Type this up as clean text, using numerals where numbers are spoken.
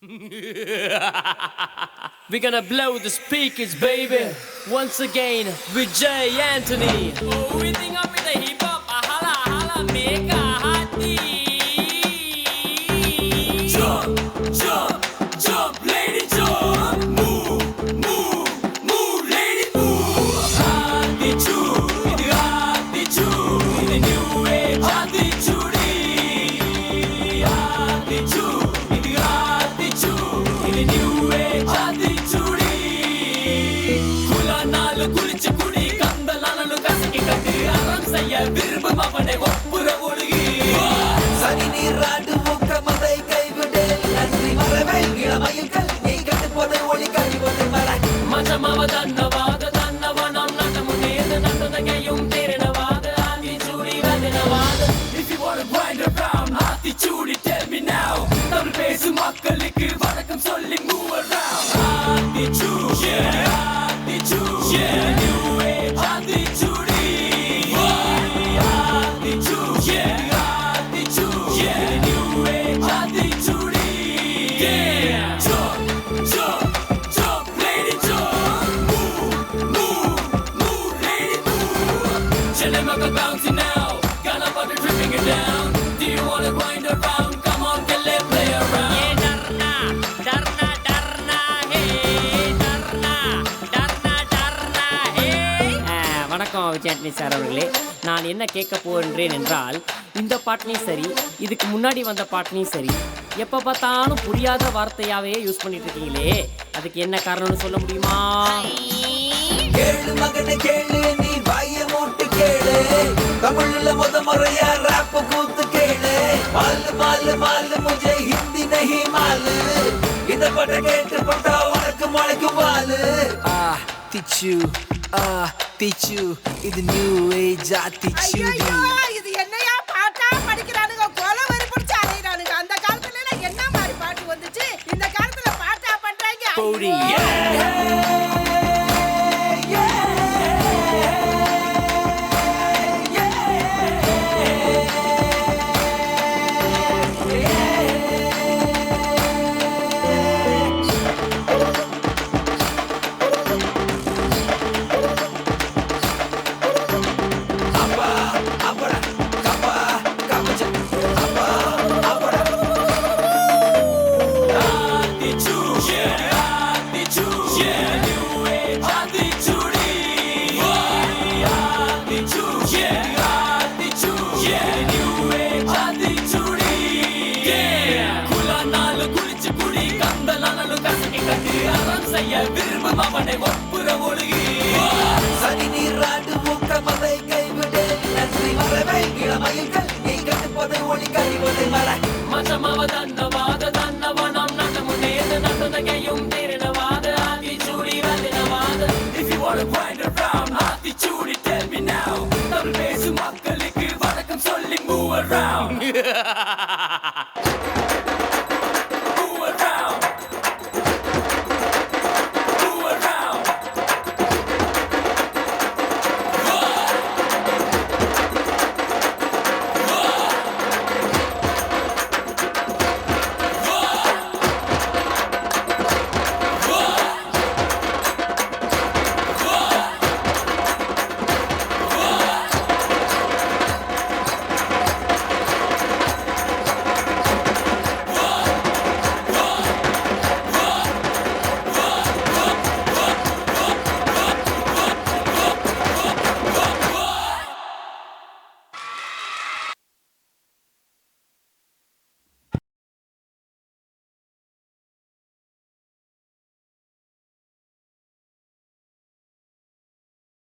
We're gonna blow the speakers, baby. Once again with Jay Anthony. Oh, we think I'm with the hip hop. Hala, hala, make a hearty. Jump, jump, jump, lady, jump. Move, move, move, lady, move. Hearty choo, இது hearty choo. இது new age hearty choo-டி. Hearty choo, இது hearty choo. இது new age hearty choo-டி. குலா நாலு குளிச்சு குடி கந்தலானு கசக்கி கட்டு அறம் செய்ய விரும்பும் அவனை ஒப்புற ஒழுகி. சனி நீராடு ஊக்கமதை கைவிடு நன்றி மரபை இளமையில் நீ கட்டு போதை ஒளி கழிவது மர மஜமாவ தன்னவாத தன்னவனம் நட்டமுன்னேது நட்டதகையும் தேரினவாத ஆத்தி சூடி வதினவாத. If you wanna grind around ஆத்தி சூடி tell me now. தமிழ் பேசும் மக்களுக்கு வணக்கம் சொல்லி move around. ஆத்தி சூ, yeah, ஆத்தி சூ, yeah, new age ஆத்தி சூடி. ஆத்தி சூ, yeah, ஆத்தி சூ, yeah, new age ஆத்தி சூடி. Yeah, jump, jump, jump, lady, jump. Move, move, move, lady, move. Chillin' like a bouncy now. Got a body tripping it down. Do you wanna wind around? Come on, get let play around. Yeah, darna, darna, darna, hey, darna, darna, darna, hey. வணக்கம் Vijayandi sir அவர்களே. நான் என்ன கேட்க போகின்றேன் என்றால், இந்த பாட்டிலையும் சரி, இதுக்கு முன்னாடி வந்த பாட்டிலையும் சரி, எப்போ பார்த்தாலும் புரியாத வார்த்தையாவே யூஸ் பண்ணிட்டு இருக்கீங்களே, அதுக்கு என்ன காரணம்னு சொல்ல முடியுமா? கேளு மகனை கேளு நீ வாய மூட்டு கேளு தமிழ்ல முறையா ராப்ப கூத்து கேளு மாலு மாலு மாலு முझे हिंदी नहीं मालू இந்த பாட்ட கேட்டு போட்டா உனக்கு முளைக்கும் வாலு திச்சு இது நியூ ஏஜ் திச்சு இது என்னையா பாட்டா படிக்கிறானுங்க கொலை வரி பிடிச்சு அலையறானுங்க. அந்த காலத்துல எல்லாம் என்ன மாதிரி பாட்டு வந்துச்சு? இந்த காலத்துல பாட்டா பண்றாங்க. போடி. விரும்பும் அவனை ஒப்புற ஒழுகி. சனி நீராடு ஊக்கமதை கைவிடு நன்றி மரபை இளமையில் நீ கட்டு போதை ஒளி கழிவது மர மஜமாவ தன்னவாத தன்னவனம் நட்டமுன்னேது நட்டதகையும் தேரினவாத ஆத்தி சூடி வதினவாத. If you wanna grind around ஆத்தி சூடி tell me now. தமிழ் பேசும் மக்களுக்கு வணக்கம் சொல்லி move around.